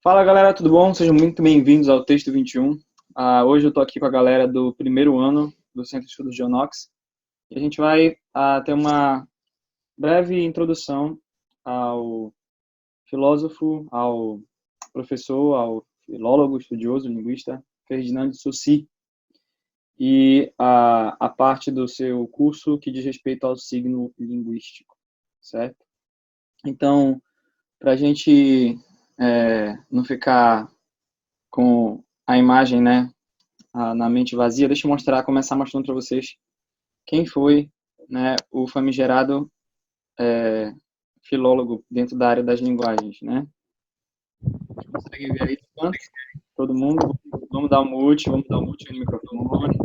Fala galera, tudo bom? Sejam muito bem-vindos ao Texto 21. Hoje eu estou aqui com a galera do primeiro ano do Centro de Estudos de Geonox e a gente vai ter uma breve introdução ao filósofo, ao professor, ao filólogo, estudioso, linguista Ferdinand de Saussure e a parte do seu curso que diz respeito ao signo linguístico, certo? Então, para a gente não ficar com a imagem, né, na mente vazia, deixa eu começar mostrando para vocês quem foi, né, o famigerado filólogo dentro da área das linguagens, né? Vocês conseguem ver aí, todo mundo? Vamos dar um mute no microfone.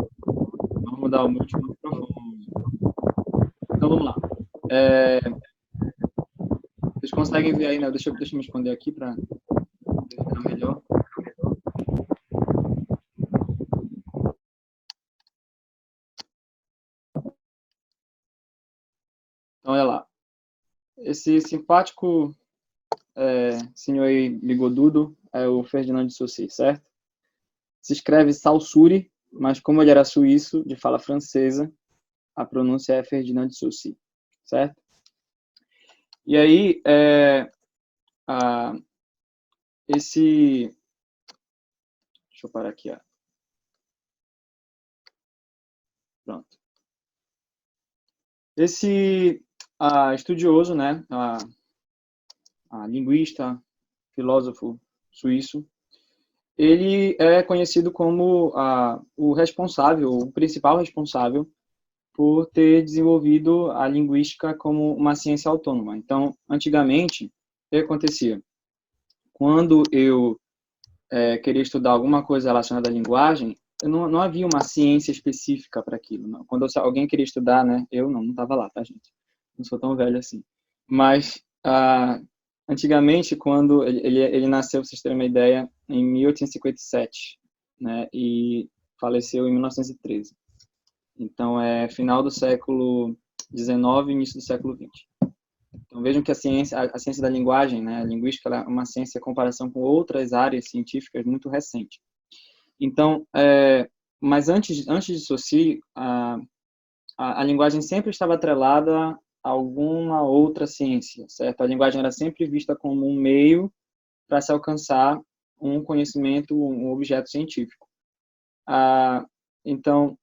Vamos dar um mute no microfone. Então vamos lá. Vocês conseguem ver aí, né? Deixa eu me esconder aqui para ficar melhor. Então, olha lá. Esse simpático senhor aí bigodudo é o Ferdinand de Saussure, certo? Se escreve Saussure, mas como ele era suíço, de fala francesa, a pronúncia é Ferdinand de Saussure, certo? E aí, deixa eu parar aqui, ó. Pronto. Esse estudioso, né, linguista, filósofo suíço, ele é conhecido como o responsável, o principal responsável por ter desenvolvido a linguística como uma ciência autônoma. Então, antigamente, o que acontecia? Quando eu queria estudar alguma coisa relacionada à linguagem, não havia uma ciência específica para aquilo. Não. Quando alguém queria estudar, né, eu não estava lá, tá, gente? Não sou tão velho assim. Mas, antigamente, quando ele nasceu, para vocês terem uma ideia, em 1857, né, e faleceu em 1913. Então, é final do século XIX, início do século XX. Então, vejam que a ciência da linguagem, né, a linguística, é uma ciência em comparação com outras áreas científicas muito recente. Então, mas antes de Saussure, a linguagem sempre estava atrelada a alguma outra ciência, certo? A linguagem era sempre vista como um meio para se alcançar um conhecimento, um objeto científico. Então,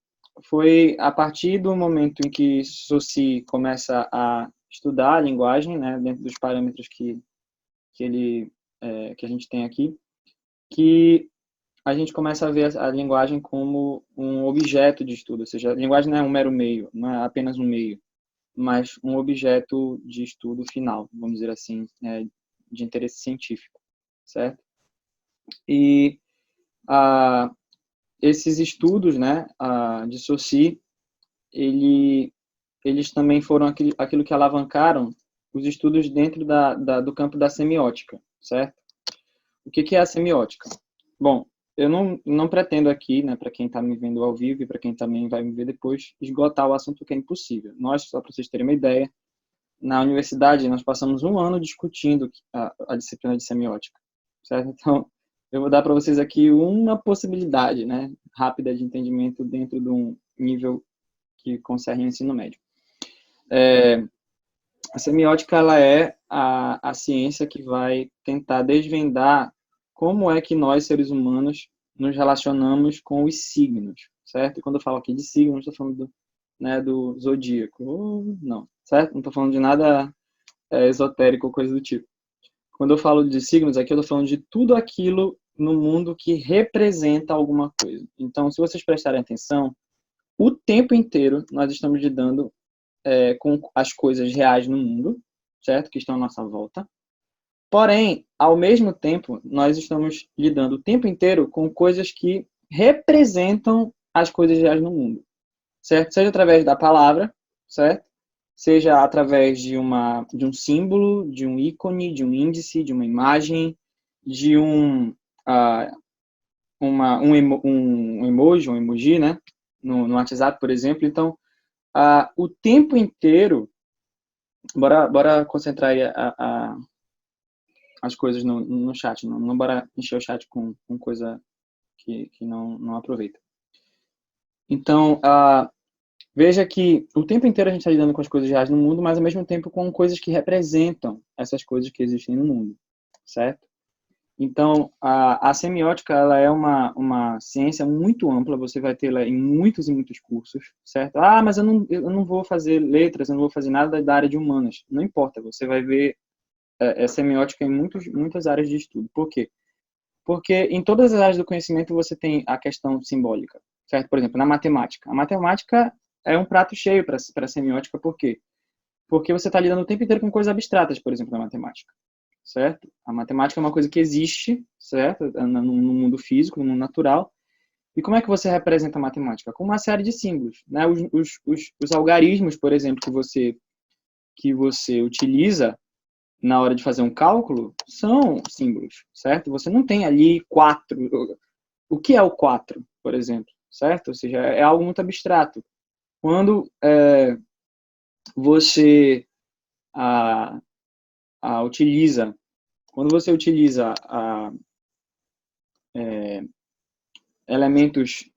foi a partir do momento em que Saussure começa a estudar a linguagem, né, dentro dos parâmetros que a gente tem aqui, que a gente começa a ver a linguagem como um objeto de estudo, ou seja, a linguagem não é um mero meio, não é apenas um meio, mas um objeto de estudo final, vamos dizer assim, de interesse científico, certo? E esses estudos, né, de Saussure, eles também foram aquilo que alavancaram os estudos dentro do campo da semiótica, certo? O que é a semiótica? Bom, eu não pretendo aqui, né, para quem está me vendo ao vivo e para quem também vai me ver depois, esgotar o assunto, que é impossível. Nós, só para vocês terem uma ideia, na universidade nós passamos um ano discutindo a disciplina de semiótica, certo? Então, eu vou dar para vocês aqui uma possibilidade, né, rápida de entendimento dentro de um nível que concerne o ensino médio. A semiótica, ela é a ciência que vai tentar desvendar como é que nós, seres humanos, nos relacionamos com os signos, certo? E quando eu falo aqui de signos, não estou falando do zodíaco, não, certo? Não estou falando de nada esotérico ou coisa do tipo. Quando eu falo de signos aqui, eu estou falando de tudo aquilo no mundo que representa alguma coisa. Então, se vocês prestarem atenção, o tempo inteiro nós estamos lidando com as coisas reais no mundo, certo? Que estão à nossa volta. Porém, ao mesmo tempo, nós estamos lidando o tempo inteiro com coisas que representam as coisas reais no mundo, certo? Seja através da palavra, certo? Seja através de um símbolo, de um ícone, de um índice, de uma imagem, de um emoji, um emoji, né? No WhatsApp, por exemplo. Então, o tempo inteiro, bora concentrar aí a as coisas no chat, não bora encher o chat com coisa que não aproveita. Então, veja que o tempo inteiro a gente está lidando com as coisas reais no mundo, mas ao mesmo tempo com coisas que representam essas coisas que existem no mundo, certo? Então, a semiótica, ela é uma ciência muito ampla, você vai tê-la em muitos e muitos cursos, certo? Mas eu não vou fazer letras, eu não vou fazer nada da área de humanas. Não importa, você vai ver semiótica em muitas áreas de estudo. Por quê? Porque em todas as áreas do conhecimento você tem a questão simbólica, certo? Por exemplo, na matemática. A matemática é um prato cheio para a semiótica, por quê? Porque você está lidando o tempo inteiro com coisas abstratas, por exemplo, na matemática, certo? A matemática é uma coisa que existe, certo? No mundo físico, no mundo natural. E como é que você representa a matemática? Com uma série de símbolos, né? Os algarismos, por exemplo, que você utiliza na hora de fazer um cálculo, são símbolos, certo? Você não tem ali 4. O que é o 4, por exemplo, certo? Ou seja, é algo muito abstrato. Quando você utiliza elementos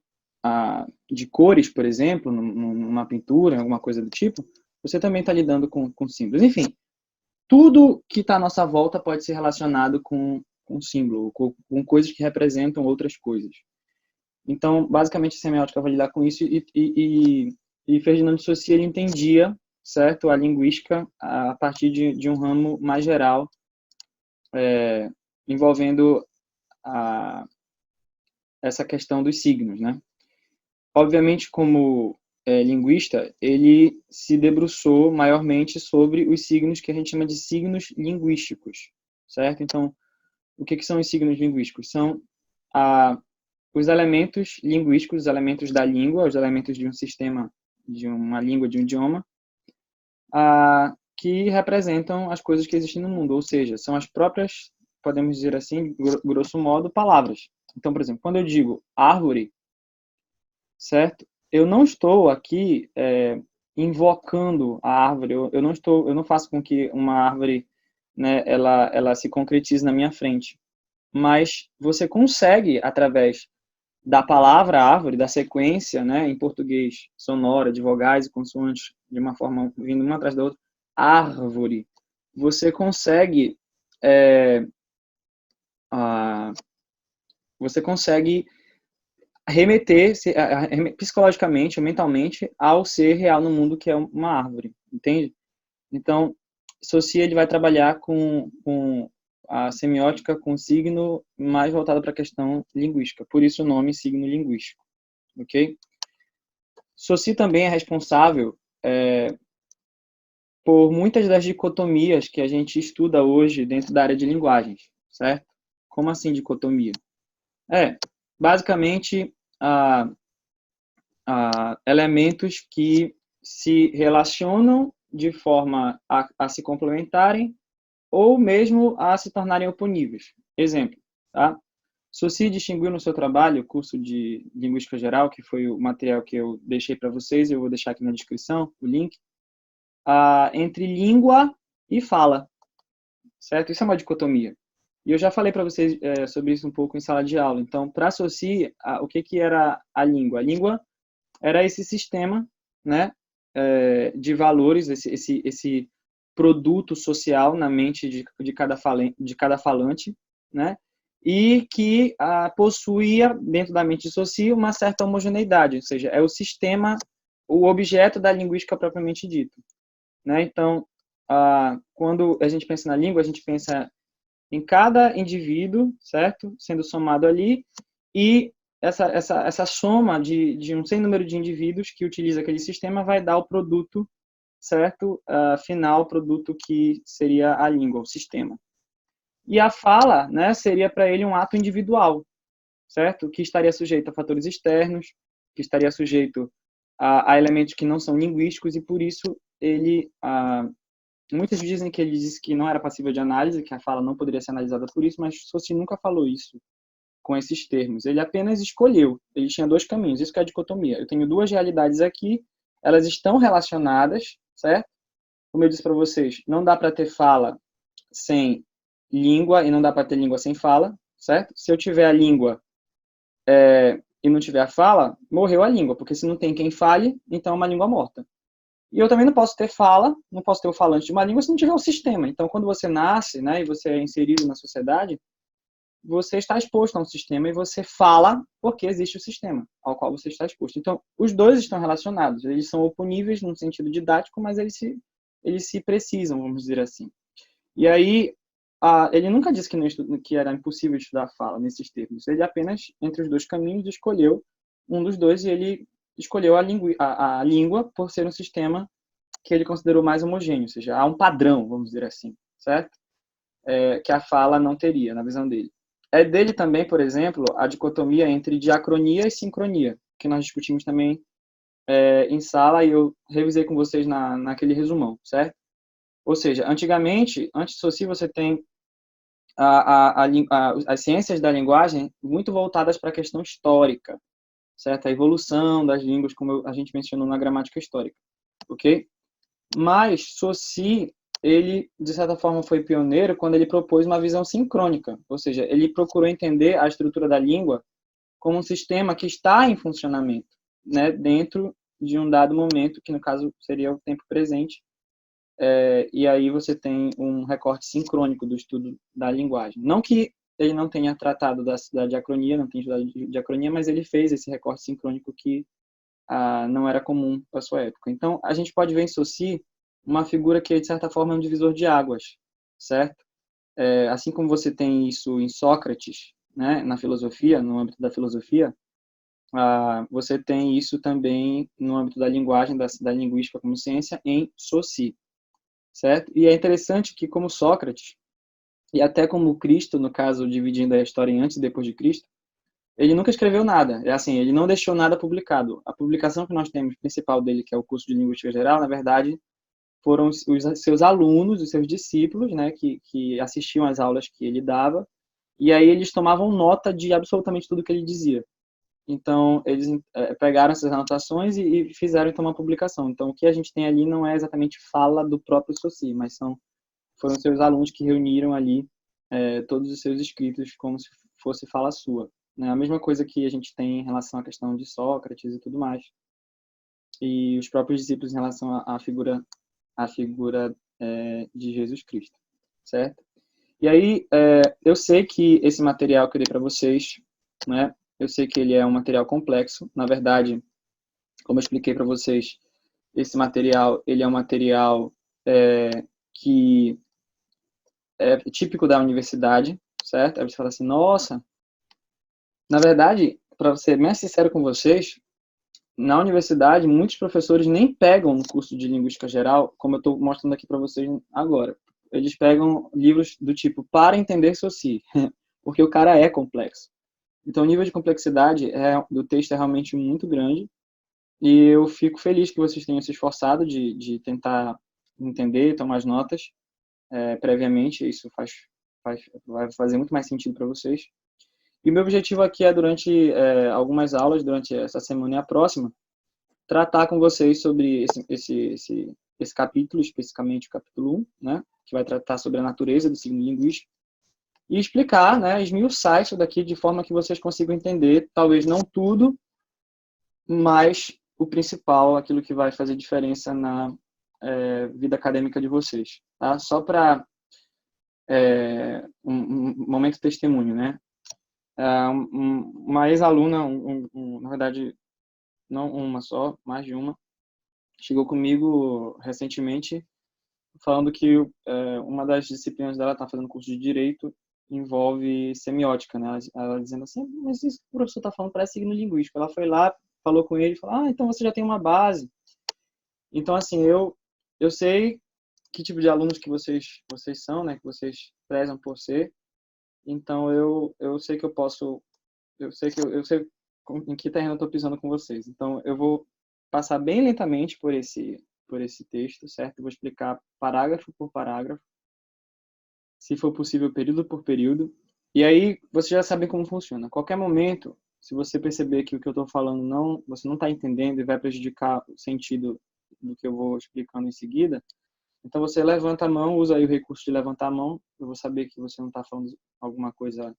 de cores, por exemplo, numa pintura, alguma coisa do tipo, você também está lidando com símbolos. Enfim, tudo que está à nossa volta pode ser relacionado com símbolo, com coisas que representam outras coisas. Então, basicamente, a semiótica vai lidar com isso e Ferdinand de Saussure ele entendia, certo, a linguística a partir de um ramo mais geral, envolvendo essa questão dos signos, né? Obviamente, como linguista, ele se debruçou maiormente sobre os signos que a gente chama de signos linguísticos, certo? Então, o que são os signos linguísticos? São os elementos linguísticos, os elementos da língua, os elementos de um sistema, de uma língua, de um idioma, que representam as coisas que existem no mundo, ou seja, são as próprias, podemos dizer assim, grosso modo, palavras. Então, por exemplo, quando eu digo árvore, certo? Eu não estou aqui invocando a árvore, eu não faço com que uma árvore, né, ela se concretize na minha frente. Mas você consegue, através da palavra árvore, da sequência, né, em português, sonora, de vogais e consoantes, de uma forma vindo uma atrás da outra, árvore, você consegue remeter psicologicamente ou mentalmente ao ser real no mundo, que é uma árvore, entende? Então, Saussure ele vai trabalhar com a semiótica com signo mais voltado para a questão linguística, por isso o nome signo linguístico, ok? Saussure também é responsável por muitas das dicotomias que a gente estuda hoje dentro da área de linguagens, certo? Como assim dicotomia? Basicamente, elementos que se relacionam de forma a se complementarem ou mesmo a se tornarem oponíveis. Exemplo, tá? Saussure distinguiu no seu trabalho, curso de Linguística Geral, que foi o material que eu deixei para vocês, eu vou deixar aqui na descrição o link, entre língua e fala, certo? Isso é uma dicotomia. E eu já falei para vocês sobre isso um pouco em sala de aula. Então, para Saussure, o que era a língua? A língua era esse sistema, né, de valores, esse produto social na mente de cada falante, né, e que possuía, dentro da mente de Saussure, uma certa homogeneidade, ou seja, é o sistema, o objeto da linguística propriamente dito, né? Então, quando a gente pensa na língua, a gente pensa em cada indivíduo, certo? Sendo somado ali, e essa soma de um sem número de indivíduos que utiliza aquele sistema vai dar o produto, certo? Final, produto que seria a língua, o sistema. E a fala, né, seria para ele um ato individual, certo? Que estaria sujeito a fatores externos, que estaria sujeito a elementos que não são linguísticos, e por isso ele... muitos dizem que ele disse que não era passível de análise, que a fala não poderia ser analisada por isso, mas Saussure nunca falou isso com esses termos. Ele apenas escolheu. Ele tinha dois caminhos. Isso que é a dicotomia. Eu tenho duas realidades aqui, elas estão relacionadas, certo? Como eu disse para vocês, não dá para ter fala sem língua e não dá para ter língua sem fala, certo? Se eu tiver a língua e não tiver a fala, morreu a língua, porque se não tem quem fale, então é uma língua morta. E eu também não posso ter fala, não posso ter o falante de uma língua se não tiver o sistema. Então, quando você nasce, né, e você é inserido na sociedade, você está exposto a um sistema e você fala porque existe o sistema ao qual você está exposto. Então, os dois estão relacionados. Eles são oponíveis no sentido didático, mas eles se precisam, vamos dizer assim. E aí, ele nunca disse que era impossível estudar fala nesses termos. Ele apenas, entre os dois caminhos, escolheu um dos dois e ele escolheu a língua por ser um sistema que ele considerou mais homogêneo, ou seja, há um padrão, vamos dizer assim, certo? Que a fala não teria, na visão dele. É dele também, por exemplo, a dicotomia entre diacronia e sincronia, que nós discutimos também em sala e eu revisei com vocês naquele resumão, certo? Ou seja, antigamente, antes de Saussure, você tem as ciências da linguagem muito voltadas para a questão histórica, certo? A evolução das línguas, como a gente mencionou na gramática histórica, ok? Mas Saussure, ele, de certa forma, foi pioneiro quando ele propôs uma visão sincrônica, ou seja, ele procurou entender a estrutura da língua como um sistema que está em funcionamento, né, dentro de um dado momento, que no caso seria o tempo presente, e aí você tem um recorte sincrônico do estudo da linguagem. Não que ele não tenha tratado da diacronia, não tenha estudado diacronia, mas ele fez esse recorte sincrônico que não era comum para sua época. Então, a gente pode ver em Saussure uma figura que, de certa forma, é um divisor de águas, certo? Assim como você tem isso em Sócrates, né, na filosofia, no âmbito da filosofia, você tem isso também no âmbito da linguagem, da linguística como ciência, em Saussure, certo? E é interessante que, como Sócrates, e até como Cristo, no caso, dividindo a história em antes e depois de Cristo, ele nunca escreveu nada. É assim, ele não deixou nada publicado. A publicação que nós temos principal dele, que é o curso de Linguística Geral, na verdade, foram os seus alunos, os seus discípulos, né, que assistiam às aulas que ele dava, e aí eles tomavam nota de absolutamente tudo que ele dizia. Então, eles pegaram essas anotações e fizeram então uma publicação. Então, o que a gente tem ali não é exatamente fala do próprio Saussure, mas foram seus alunos que reuniram ali todos os seus escritos como se fosse fala sua. Né? A mesma coisa que a gente tem em relação à questão de Sócrates e tudo mais. E os próprios discípulos em relação à figura de Jesus Cristo, certo? E aí, eu sei que esse material que eu dei para vocês, né, eu sei que ele é um material complexo. Na verdade, como eu expliquei para vocês, esse material, ele é um material que é típico da universidade, certo? Aí você fala assim, nossa, na verdade, para ser mais sincero com vocês, na universidade, muitos professores nem pegam no curso de Linguística Geral, como eu estou mostrando aqui para vocês agora. Eles pegam livros do tipo para entender Saussure, porque o cara é complexo. Então, o nível de complexidade do texto é realmente muito grande e eu fico feliz que vocês tenham se esforçado de tentar entender, tomar as notas previamente. Isso vai fazer muito mais sentido para vocês. E o meu objetivo aqui é, durante algumas aulas, durante essa semana e a próxima, tratar com vocês sobre esse capítulo, especificamente o capítulo 1, né, que vai tratar sobre a natureza do signo linguístico, e explicar, né, esmiuçar isso daqui de forma que vocês consigam entender, talvez não tudo, mas o principal, aquilo que vai fazer diferença na vida acadêmica de vocês. Tá? Só para um momento de testemunho, né? Uma ex-aluna, na verdade, não uma só, mais de uma, chegou comigo recentemente falando que uma das disciplinas dela, está fazendo curso de Direito, envolve semiótica, né? Ela dizendo assim, mas isso que o professor está falando parece signo linguístico. Ela foi lá, falou com ele, falou, então você já tem uma base. Então, assim, eu sei que tipo de alunos que vocês são, né? Que vocês prezam por ser. Então, eu sei que eu posso, eu sei em que terreno eu estou pisando com vocês. Então, eu vou passar bem lentamente por esse texto, certo? Eu vou explicar parágrafo por parágrafo, se for possível, período por período. E aí, vocês já sabem como funciona. A qualquer momento, se você perceber que o que eu estou falando você não está entendendo e vai prejudicar o sentido do que eu vou explicando em seguida, Então, você levanta a mão, usa aí o recurso de levantar a mão. Eu vou saber que você não está falando alguma coisa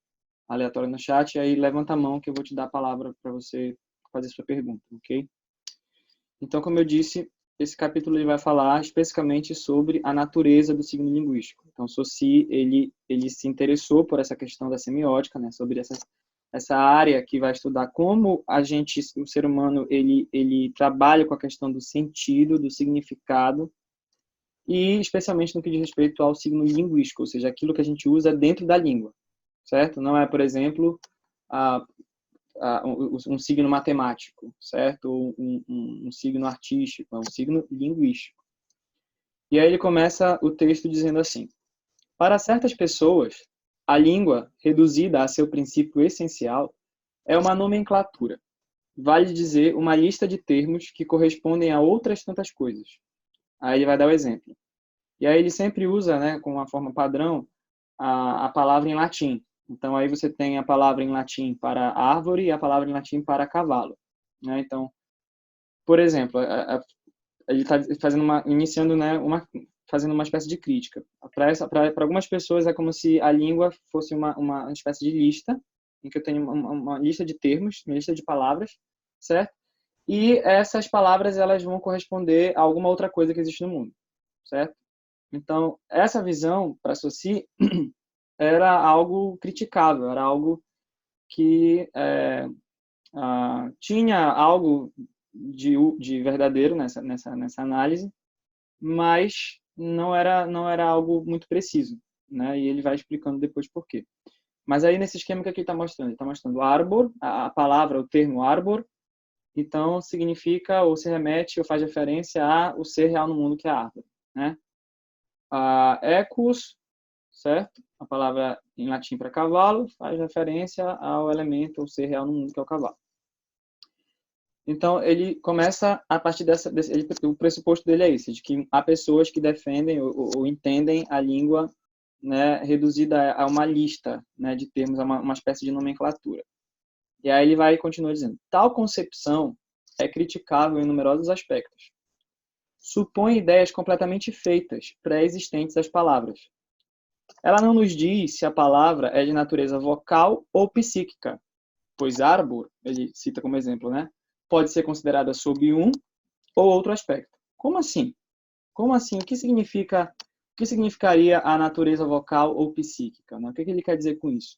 aleatória no chat. E aí, levanta a mão que eu vou te dar a palavra para você fazer sua pergunta, ok? Então, como eu disse, esse capítulo ele vai falar especificamente sobre a natureza do signo linguístico. Então, Saussure, ele se interessou por essa questão da semiótica, né, sobre essa área que vai estudar como o ser humano, ele trabalha com a questão do sentido, do significado, e especialmente no que diz respeito ao signo linguístico, ou seja, aquilo que a gente usa dentro da língua, certo? Não é, por exemplo, um signo matemático, certo? Ou um signo artístico, é um signo linguístico. E aí ele começa o texto dizendo assim: para certas pessoas, a língua, reduzida a seu princípio essencial, é uma nomenclatura. Vale dizer, uma lista de termos que correspondem a outras tantas coisas. Aí ele vai dar o exemplo. E aí ele sempre usa, né, com uma forma padrão, a palavra em latim. Então, aí você tem a palavra em latim para árvore e a palavra em latim para cavalo, né? Então, por exemplo, ele está iniciando, né, fazendo uma espécie de crítica. Para algumas pessoas é como se a língua fosse uma espécie de lista, em que eu tenho uma lista de termos, uma lista de palavras, certo? E essas palavras elas vão corresponder a alguma outra coisa que existe no mundo, certo? Então, essa visão, para Saussure, era algo criticável, era algo que tinha algo de verdadeiro nessa análise, mas não era algo muito preciso, né? E ele vai explicando depois por quê. Mas aí, nesse esquema que aqui está mostrando, ele está mostrando arbor, a palavra, o termo arbor, então significa, ou se remete, ou faz referência ao ser real no mundo, que é a árvore, né? Equus, certo? A palavra em latim para cavalo faz referência ao elemento, ou ser real no mundo, que é o cavalo. Então, ele começa a partir o pressuposto dele é esse, de que há pessoas que defendem ou entendem a língua, né, reduzida a uma lista, né, de termos, a uma espécie de nomenclatura. E aí ele vai continuar dizendo: tal concepção é criticável em numerosos aspectos. Supõe ideias completamente feitas, pré-existentes às palavras. Ela não nos diz se a palavra é de natureza vocal ou psíquica, pois arbor, ele cita como exemplo, né, pode ser considerada sob um ou outro aspecto. Como assim? Como assim? O que significaria a natureza vocal ou psíquica? Né? O que ele quer dizer com isso?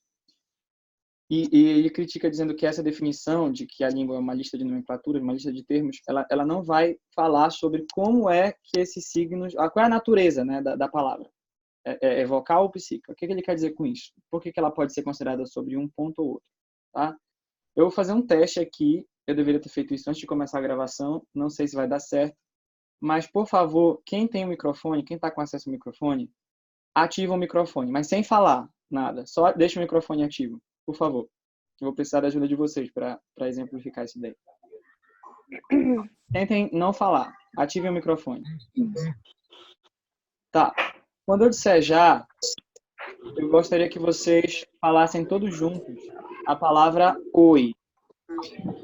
E ele critica dizendo que essa definição de que a língua é uma lista de nomenclaturas, uma lista de termos, ela não vai falar sobre como é que esses signos, qual é a natureza, né, da palavra. É vocal ou psíquica? O que ele quer dizer com isso? Por que ela pode ser considerada sobre um ponto ou outro? Tá? Eu vou fazer um teste aqui. Eu deveria ter feito isso antes de começar a gravação. Não sei se vai dar certo. Mas, por favor, quem tem o microfone, quem está com acesso ao microfone, ativa o microfone, mas sem falar nada. Só deixa o microfone ativo, por favor. Eu vou precisar da ajuda de vocês para exemplificar isso daí. Tentem não falar. Ative o microfone. Tá. Quando eu disser já, eu gostaria que vocês falassem todos juntos a palavra oi.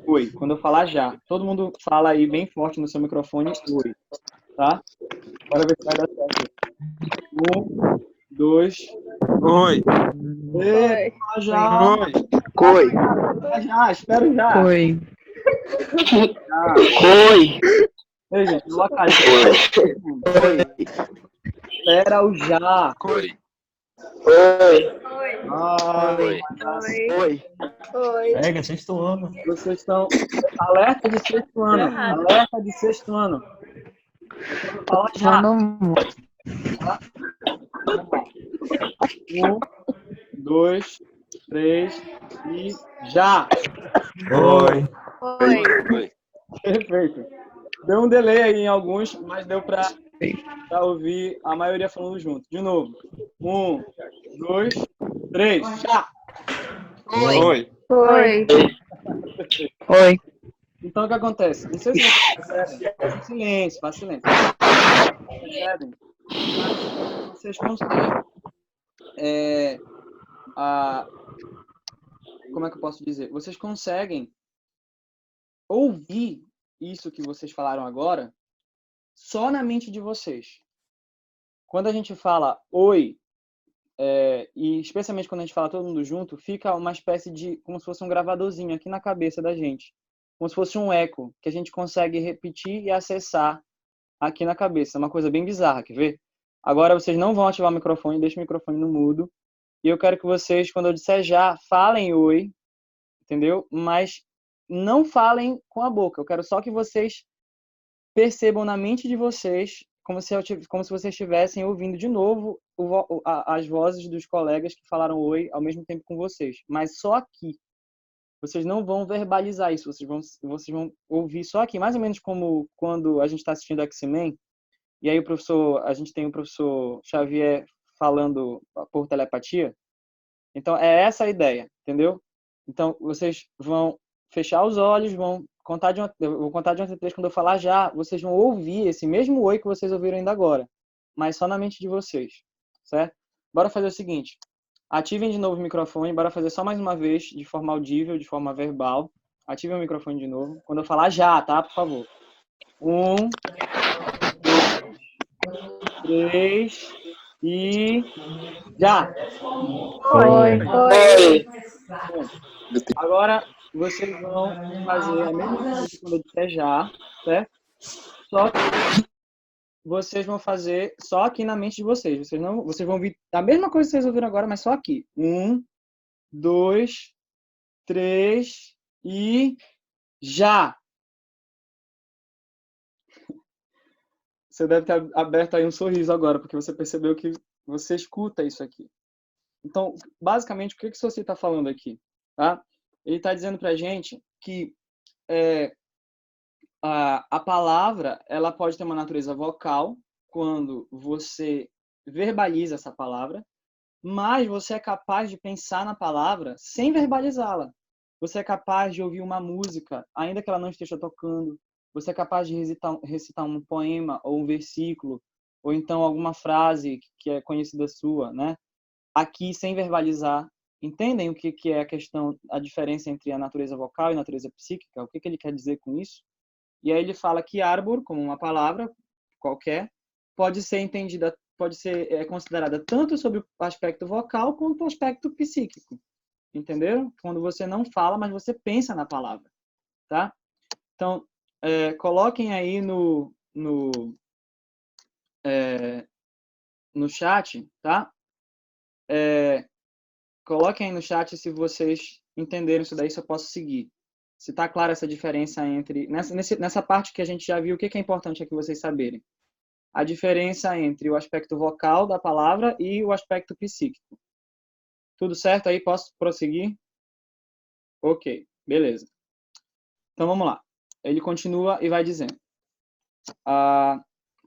Oi. Quando eu falar já. Todo mundo fala aí bem forte no seu microfone, oi. Tá? Bora ver se vai dar certo. 1, 2. Oi. Oi. Já. Oi. Oi. Já, espero já. Oi. Já. Oi. Ei, gente, localiza. Oi. Espera o já. Oi. Oi. Ai, Oi. Oi. Pega, sexto ano. vocês estão alerta de sexto ano. Alerta de sexto ano. Fala já. Tá? 1, 2, 3 e já. Oi. Oi. Perfeito. Deu um delay aí em alguns, mas deu para ouvir a maioria falando junto. De novo. 1, 2, 3, já. Oi. Oi. Oi. Então, o que acontece? Não sei se vocês percebem. Faça silêncio, faça silêncio. Percebem? Vocês conseguem como é que eu posso dizer? Vocês conseguem ouvir isso que vocês falaram agora só na mente de vocês. quando a gente fala oi, e especialmente quando a gente fala todo mundo junto, fica uma espécie de, como se fosse um gravadorzinho aqui na cabeça da gente. Como se fosse um eco que a gente consegue repetir e acessar aqui na cabeça. É uma coisa bem bizarra, quer ver? Agora vocês não vão ativar o microfone, deixa o microfone no mudo. E eu quero que vocês, quando eu disser já, falem oi, entendeu? Mas não falem com a boca. Eu quero só que vocês percebam na mente de vocês como se vocês estivessem ouvindo de novo as vozes dos colegas que falaram oi ao mesmo tempo com vocês. Mas só aqui. Vocês não vão verbalizar isso, vocês vão ouvir só aqui. Mais ou menos como quando a gente está assistindo X-Men, e aí a gente tem o professor Xavier falando por telepatia. Então, é essa a ideia, entendeu? Então, vocês vão fechar os olhos, vão contar eu vou contar de 1 até 3, quando eu falar já, vocês vão ouvir esse mesmo oi que vocês ouviram ainda agora, mas só na mente de vocês, certo? Bora fazer o seguinte, ativem de novo o microfone, bora fazer só mais uma vez, de forma audível, de forma verbal. Ativem o microfone de novo, quando eu falar já, tá? Por favor. 1, 2, 3 e já! Oi. Oi. Agora, vocês vão fazer a mesma coisa quando eu disser já, certo? Só que vocês vão fazer só aqui na mente de vocês. Vocês vão ouvir a mesma coisa que vocês ouviram agora, mas só aqui. 1, 2, 3 e já! Você deve ter aberto aí um sorriso agora, porque você percebeu que você escuta isso aqui. Então, basicamente, o que o Soci está falando aqui? Tá? Ele está dizendo para a gente que a palavra ela pode ter uma natureza vocal quando você verbaliza essa palavra, mas você é capaz de pensar na palavra sem verbalizá-la. Você é capaz de ouvir uma música, ainda que ela não esteja tocando. Você é capaz de recitar um poema ou um versículo, ou então alguma frase que é conhecida sua, né? Aqui sem verbalizar. Entendem o que é a diferença entre a natureza vocal e a natureza psíquica? O que ele quer dizer com isso? E aí ele fala que árbor, como uma palavra qualquer, pode ser entendida, pode ser considerada tanto sobre o aspecto vocal quanto o aspecto psíquico. Entenderam? Quando você não fala, mas você pensa na palavra, tá? Então, coloquem aí no chat, tá? Coloquem aí no chat se vocês entenderam isso daí, se eu posso seguir. Se está clara essa diferença entre... Nessa parte que a gente já viu, o que é importante aqui vocês saberem? A diferença entre o aspecto vocal da palavra e o aspecto psíquico. Tudo certo aí? Posso prosseguir? Ok, beleza. Então, vamos lá. Ele continua e vai dizendo.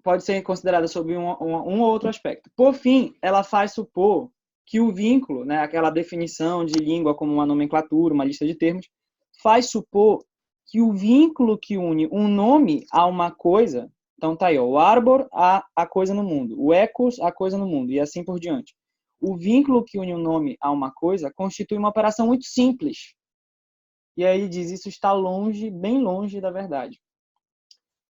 Pode ser considerada sob um ou outro aspecto. Por fim, ela faz supor que o vínculo, né, aquela definição de língua como uma nomenclatura, uma lista de termos, faz supor que o vínculo que une um nome a uma coisa, então tá aí, ó, o árbor a coisa no mundo, o ecos a coisa no mundo, e assim por diante. O vínculo que une um nome a uma coisa constitui uma operação muito simples. E aí ele diz, isso está longe, bem longe da verdade.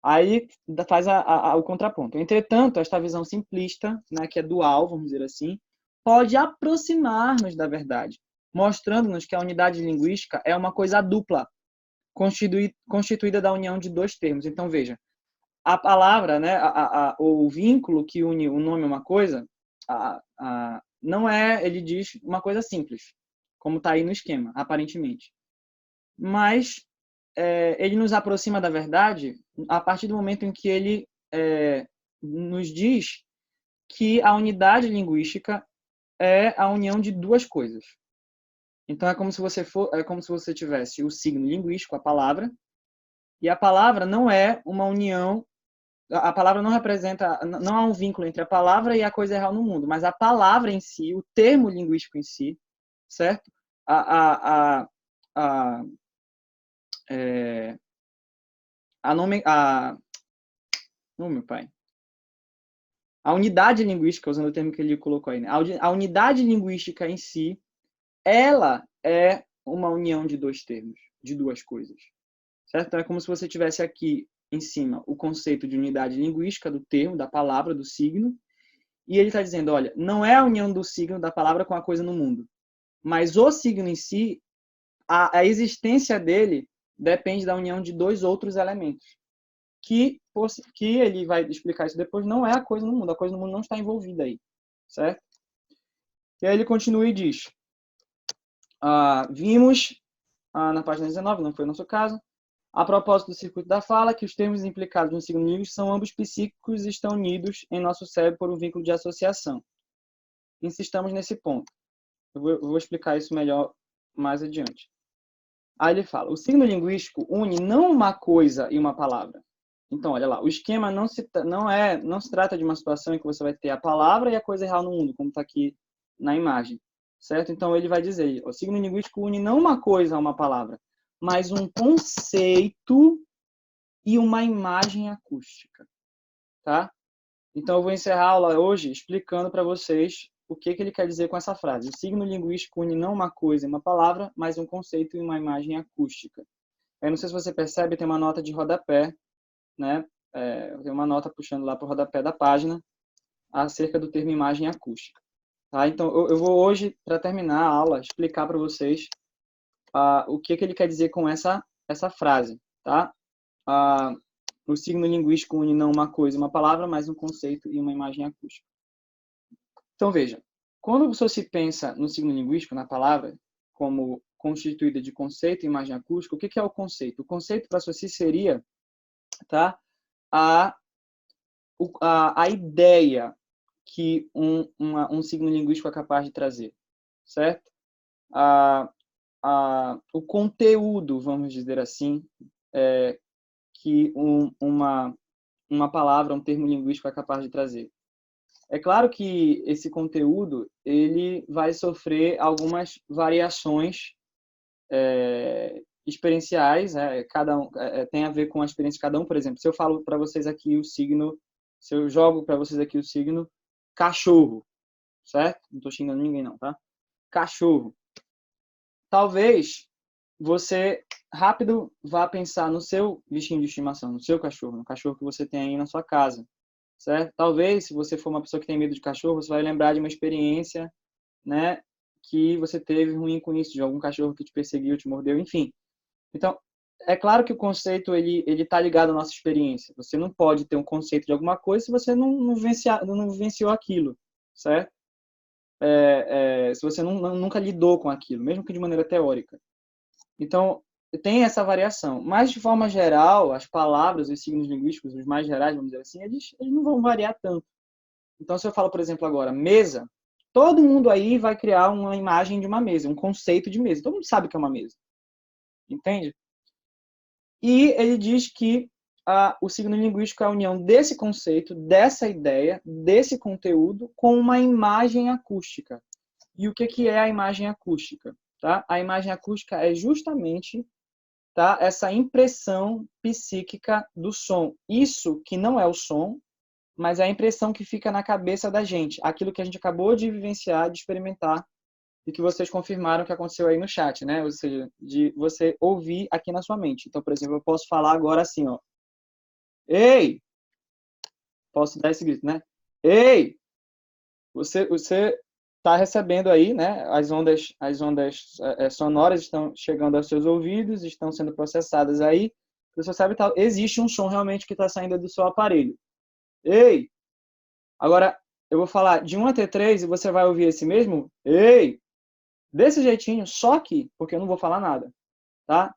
Aí faz o contraponto. Entretanto, esta visão simplista, né, que é dual, vamos dizer assim, pode aproximar-nos da verdade, mostrando-nos que a unidade linguística é uma coisa dupla, constituída da união de dois termos. Então, veja, a palavra, né, o vínculo que une um nome a uma coisa, não é, ele diz, uma coisa simples, como está aí no esquema, aparentemente. Mas ele nos aproxima da verdade a partir do momento em que ele nos diz que a unidade linguística é a união de duas coisas. Então, é como se você tivesse o signo linguístico, a palavra, e a palavra não é uma união, a palavra não representa, não há um vínculo entre a palavra e a coisa real no mundo, mas a palavra em si, o termo linguístico em si, certo? Meu pai. A unidade linguística, usando o termo que ele colocou aí, né? A unidade linguística em si, ela é uma união de dois termos, de duas coisas. Certo? Então, é como se você tivesse aqui em cima o conceito de unidade linguística do termo, da palavra, do signo, E ele está dizendo, olha, não é a união do signo da palavra com a coisa no mundo, mas o signo em si, a existência dele depende da união de dois outros elementos. Que ele vai explicar isso depois, não é a coisa no mundo. A coisa no mundo não está envolvida aí, certo? E aí ele continua e diz, vimos, na página 19, não foi o nosso caso, a propósito do circuito da fala, que os termos implicados no signo linguístico são ambos psíquicos e estão unidos em nosso cérebro por um vínculo de associação. Insistamos nesse ponto. Eu vou explicar isso melhor mais adiante. Aí ele fala, o signo linguístico une não uma coisa e uma palavra. Então, olha lá, o esquema não se trata de uma situação em que você vai ter a palavra e a coisa real no mundo, como está aqui na imagem, certo? Então, ele vai dizer, o signo linguístico une não uma coisa a uma palavra, mas um conceito e uma imagem acústica, tá? Então, eu vou encerrar a aula hoje explicando para vocês o que ele quer dizer com essa frase. O signo linguístico une não uma coisa e uma palavra, mas um conceito e uma imagem acústica. Eu não sei se você percebe, tem uma nota de rodapé, né? Tem uma nota puxando lá para o rodapé da página acerca do termo imagem acústica. Tá? Então, eu vou hoje, para terminar a aula, explicar para vocês o que ele quer dizer com essa frase. Tá? O signo linguístico une não uma coisa e uma palavra, mas um conceito e uma imagem acústica. Então, veja, quando você se pensa no signo linguístico, na palavra, como constituída de conceito e imagem acústica, o que é o conceito? O conceito para você seria, tá, a ideia que um signo linguístico é capaz de trazer, certo? O conteúdo, vamos dizer assim, que uma palavra, um termo linguístico é capaz de trazer. É claro que esse conteúdo ele vai sofrer algumas variações experienciais, tem a ver com a experiência de cada um. Por exemplo, se eu falo para vocês aqui o signo, se eu jogo para vocês aqui o signo cachorro, certo? Não estou xingando ninguém não, tá? Cachorro. Talvez você rápido vá pensar no seu bichinho de estimação, no seu cachorro, no cachorro que você tem aí na sua casa. Certo? Talvez, se você for uma pessoa que tem medo de cachorro, você vai lembrar de uma experiência, né, que você teve ruim com isso, de algum cachorro que te perseguiu, te mordeu, enfim. Então, é claro que o conceito ele está ligado à nossa experiência. Você não pode ter um conceito de alguma coisa se você não vivenciou aquilo, certo? Se você nunca lidou com aquilo, mesmo que de maneira teórica. Então, tem essa variação, mas de forma geral, as palavras, os signos linguísticos, os mais gerais, vamos dizer assim, eles não vão variar tanto. Então, se eu falo, por exemplo, agora, mesa, todo mundo aí vai criar uma imagem de uma mesa, um conceito de mesa. Todo mundo sabe o que é uma mesa. Entende? E ele diz que o signo linguístico é a união desse conceito, dessa ideia, desse conteúdo, com uma imagem acústica. E o que é a imagem acústica? Tá? A imagem acústica é justamente, tá, essa impressão psíquica do som. Isso que não é o som, mas é a impressão que fica na cabeça da gente. Aquilo que a gente acabou de vivenciar, de experimentar, e que vocês confirmaram que aconteceu aí no chat, né? Ou seja, de você ouvir aqui na sua mente. Então, por exemplo, eu posso falar agora assim, ó. Ei! Posso dar esse grito, né? Ei! Você está recebendo aí, né? As ondas sonoras estão chegando aos seus ouvidos, estão sendo processadas aí. Você sabe, existe um som realmente que está saindo do seu aparelho. Ei! Agora, eu vou falar de 1 até 3 e você vai ouvir esse mesmo ei! Desse jeitinho, só aqui, porque eu não vou falar nada, tá?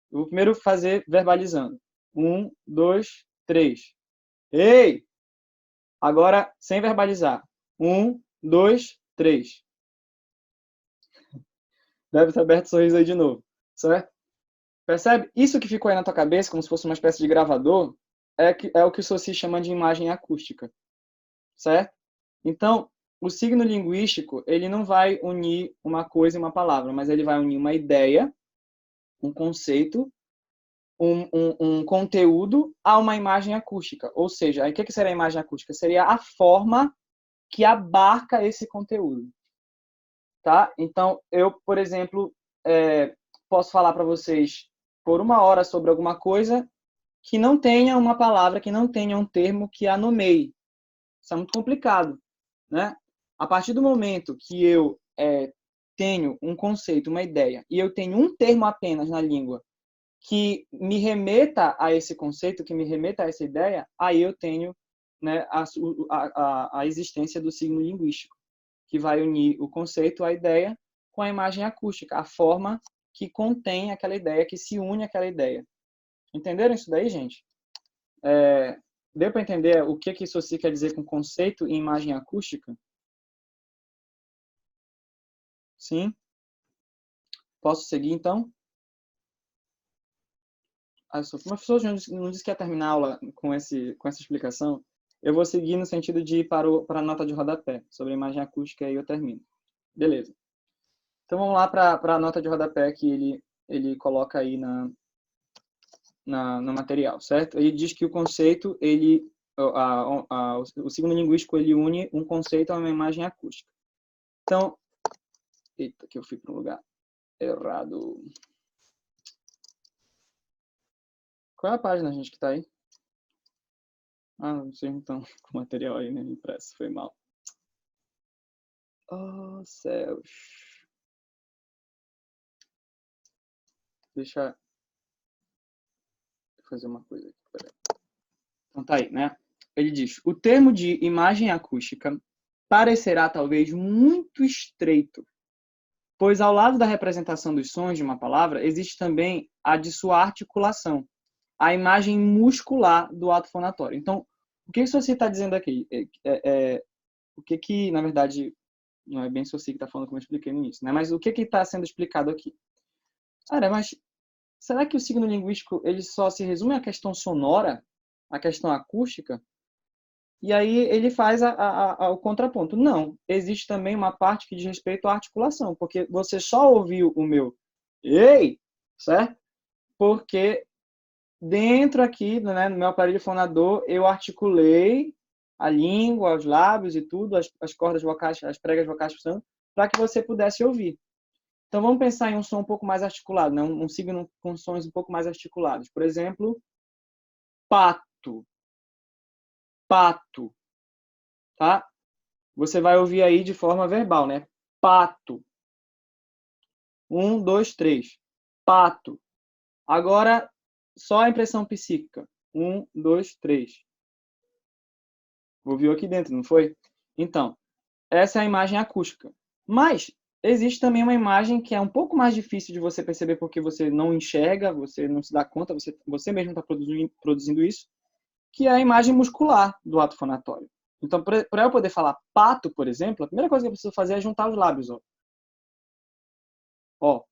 Eu vou primeiro fazer verbalizando. 1, 2, 3. Ei! Agora, sem verbalizar. 1, 2, 3. Deve ter aberto o sorriso aí de novo, certo? Percebe? Isso que ficou aí na tua cabeça, como se fosse uma espécie de gravador, é o que o Saussure chama de imagem acústica, certo? Então, o signo linguístico, ele não vai unir uma coisa e uma palavra, mas ele vai unir uma ideia, um conceito, um conteúdo a uma imagem acústica. Ou seja, o que seria a imagem acústica? Seria a forma que abarca esse conteúdo. Tá? Então, eu, por exemplo, posso falar para vocês por 1 hora sobre alguma coisa que não tenha uma palavra, que não tenha um termo que a nomeie. Isso é muito complicado. né? A partir do momento que eu tenho um conceito, uma ideia, e eu tenho um termo apenas na língua que me remeta a esse conceito, que me remeta a essa ideia, aí eu tenho, né, a existência do signo linguístico, que vai unir o conceito, a ideia, com a imagem acústica, a forma que contém aquela ideia, que se une àquela ideia. Entenderam isso daí, gente? Deu para entender o que isso aqui quer dizer com conceito e imagem acústica? Sim? Posso seguir, então? O professor não disse que ia terminar a aula com essa explicação. Eu vou seguir no sentido de ir para a nota de rodapé, sobre a imagem acústica, e eu termino. Beleza. Então vamos lá para a nota de rodapé que ele coloca aí no material, certo? Ele diz que o conceito, o signo linguístico, ele une um conceito a uma imagem acústica. Então, eita, que eu fui para um lugar errado. Qual é a página, gente, que está aí? Ah, vocês não estão com o material aí, né? Impresso, foi mal. Oh, céus. Deixa eu fazer uma coisa aqui. Peraí. Então tá aí, né? Ele diz, o termo de imagem acústica parecerá talvez muito estreito, pois ao lado da representação dos sons de uma palavra, existe também a de sua articulação, a imagem muscular do ato fonatório. Então, o que você está dizendo aqui? O que, na verdade, não é bem Soci que está falando como eu expliquei no início, né? Mas o que está sendo explicado aqui? Cara, mas será que o signo linguístico ele só se resume à questão sonora, à questão acústica? E aí ele faz o contraponto. Não, existe também uma parte que diz respeito à articulação, porque você só ouviu o meu ei, certo? Porque dentro aqui, né, no meu aparelho fonador, eu articulei a língua, os lábios e tudo, as cordas vocais, as pregas vocais funcionando, para que você pudesse ouvir. Então vamos pensar em um som um pouco mais articulado, né? Um signo com sons um pouco mais articulados. Por exemplo, pato. Pato. Tá? Você vai ouvir aí de forma verbal, né? Pato. 1, 2, 3. Pato. Agora, só a impressão psíquica. 1, 2, 3. Ouviu aqui dentro, não foi? Então, essa é a imagem acústica. Mas existe também uma imagem que é um pouco mais difícil de você perceber porque você não enxerga, você não se dá conta, você mesmo está produzindo isso, que é a imagem muscular do ato fonatório. Então, para eu poder falar pato, por exemplo, a primeira coisa que eu preciso fazer é juntar os lábios. Ó.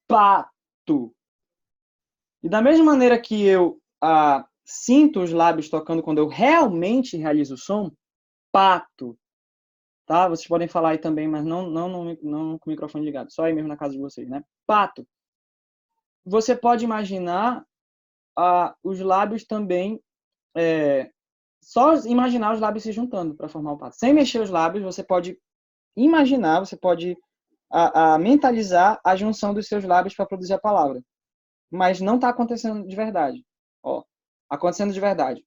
Pato. E da mesma maneira que eu sinto os lábios tocando quando eu realmente realizo o som, pato. Tá? Vocês podem falar aí também, mas não com o microfone ligado, só aí mesmo na casa de vocês, né? Pato. Você pode imaginar os lábios também, só imaginar os lábios se juntando para formar o pato. Sem mexer os lábios, você pode imaginar, você pode mentalizar a junção dos seus lábios para produzir a palavra. Mas não está acontecendo de verdade. Ó, acontecendo de verdade.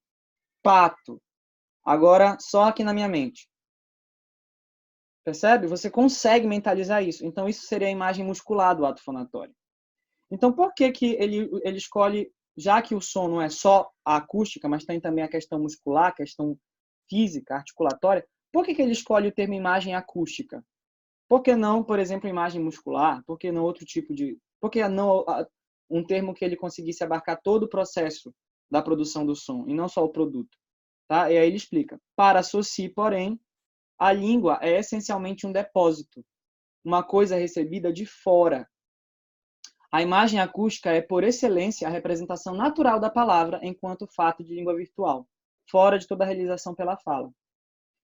Pato. Agora, só aqui na minha mente. Percebe? Você consegue mentalizar isso. Então, isso seria a imagem muscular do ato fonatório. Então, por que ele escolhe, já que o som não é só a acústica, mas tem também a questão muscular, a questão física, articulatória, por que ele escolhe o termo imagem acústica? Por que não, por exemplo, imagem muscular? Por que não outro tipo de... Por que não um termo que ele conseguisse abarcar todo o processo da produção do som, e não só o produto? Tá? E aí ele explica. Para Soci, porém, a língua é essencialmente um depósito, uma coisa recebida de fora. A imagem acústica é, por excelência, a representação natural da palavra enquanto fato de língua virtual, fora de toda a realização pela fala.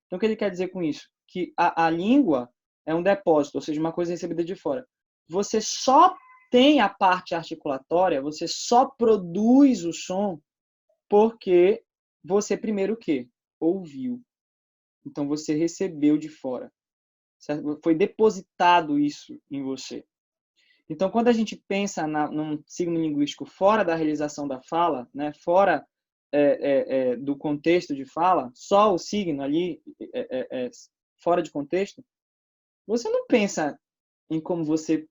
Então, o que ele quer dizer com isso? Que a língua é um depósito, ou seja, uma coisa recebida de fora. Você só tem a parte articulatória, você só produz o som porque você primeiro o quê? Ouviu. Então, você recebeu de fora. Certo? Foi depositado isso em você. Então, quando a gente pensa num signo linguístico fora da realização da fala, né, fora do contexto de fala, só o signo ali, fora de contexto, você não pensa em como você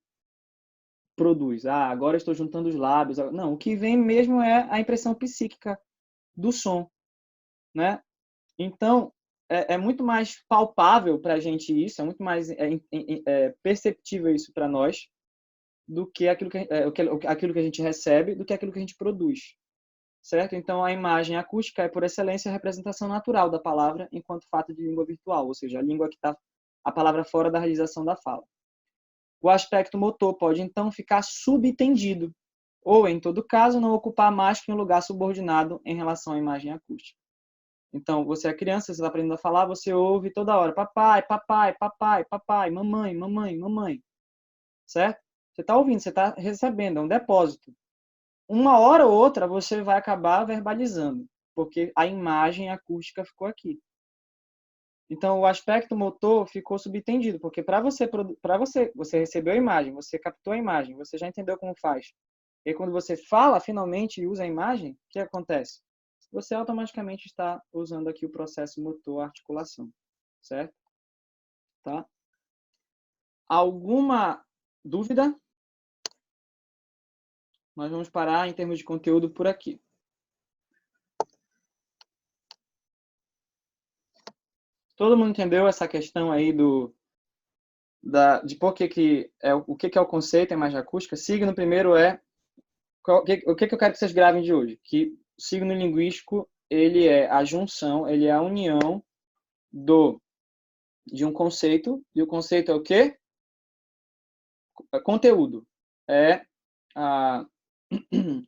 produz. Ah, agora estou juntando os lábios. Não, o que vem mesmo é a impressão psíquica do som, né? Então, é muito mais palpável para a gente isso, é muito mais perceptível isso para nós do que aquilo que a gente recebe, do que aquilo que a gente produz, certo? Então, a imagem acústica é, por excelência, a representação natural da palavra enquanto fato de língua virtual, ou seja, a língua que está a palavra fora da realização da fala. O aspecto motor pode, então, ficar subentendido, ou, em todo caso, não ocupar mais que um lugar subordinado em relação à imagem acústica. Então, você é criança, você está aprendendo a falar, você ouve toda hora, papai, papai, papai, papai, mamãe, mamãe, mamãe, certo? Você está ouvindo, você está recebendo, é um depósito. Uma hora ou outra, você vai acabar verbalizando, porque a imagem acústica ficou aqui. Então, o aspecto motor ficou subentendido, porque você recebeu a imagem, você captou a imagem, você já entendeu como faz. E quando você fala, finalmente, e usa a imagem, o que acontece? Você automaticamente está usando aqui o processo motor articulação, certo? Tá? Alguma dúvida? Nós vamos parar em termos de conteúdo por aqui. Todo mundo entendeu essa questão aí de por que o que é o conceito em imagem acústica? Signo primeiro o que eu quero que vocês gravem de hoje? Que o signo linguístico, ele é a junção, ele é a união de um conceito, e o conceito é o quê? Conteúdo. É a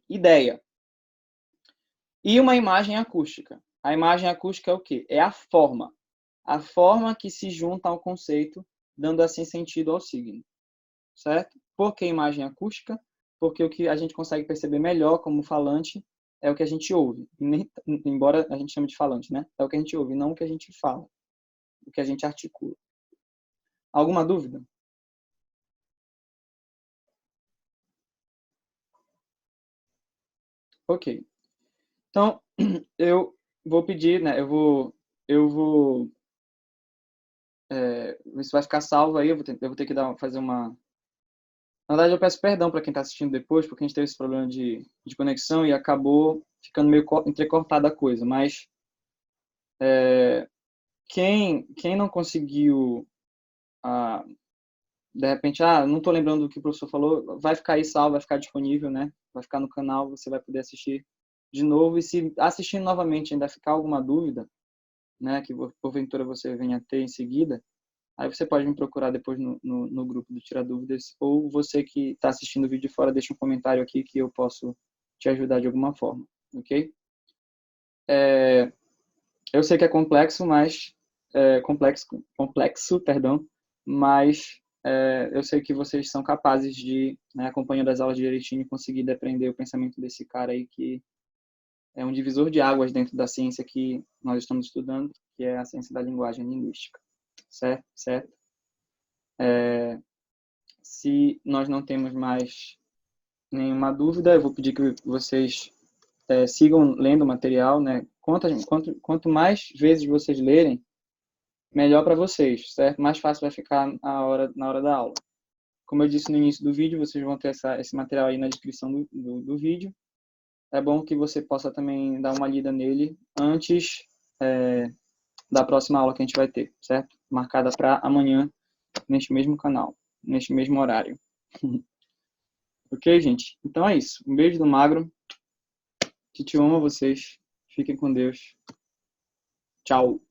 ideia. E uma imagem acústica. A imagem acústica é o quê? É a forma. A forma que se junta ao conceito, dando assim sentido ao signo. Certo? Por que imagem acústica? Porque o que a gente consegue perceber melhor como falante é o que a gente ouve. Embora a gente chame de falante, né? É o que a gente ouve, não o que a gente fala. O que a gente articula. Alguma dúvida? Ok. Então, eu vou pedir, né? Isso vai ficar salvo aí, eu vou ter que fazer uma... Na verdade, eu peço perdão para quem está assistindo depois, porque a gente teve esse problema de conexão e acabou ficando meio entrecortada a coisa. Mas quem não conseguiu, de repente, não estou lembrando do que o professor falou, vai ficar aí salvo, vai ficar disponível, né? Vai ficar no canal, você vai poder assistir de novo. E se assistindo novamente ainda ficar alguma dúvida, né, que porventura você venha a ter em seguida, aí você pode me procurar depois no grupo do Tira Dúvidas, ou você que está assistindo o vídeo de fora, deixa um comentário aqui que eu posso te ajudar de alguma forma, ok? Eu sei que é complexo, mas... perdão, mas eu sei que vocês são capazes de, né, acompanhando as aulas direitinho, conseguir depreender o pensamento desse cara aí, que é um divisor de águas dentro da ciência que nós estamos estudando, que é a ciência da linguagem linguística. Certo? Se nós não temos mais nenhuma dúvida, eu vou pedir que vocês sigam lendo o material, né? Quanto mais vezes vocês lerem, melhor para vocês, certo? Mais fácil vai ficar na hora da aula. Como eu disse no início do vídeo, vocês vão ter esse material aí na descrição do vídeo. É bom que você possa também dar uma lida nele antes da próxima aula que a gente vai ter, certo? Marcada para amanhã, neste mesmo canal, neste mesmo horário. Ok, gente? Então é isso. Um beijo do Magro. Titio ama vocês. Fiquem com Deus. Tchau.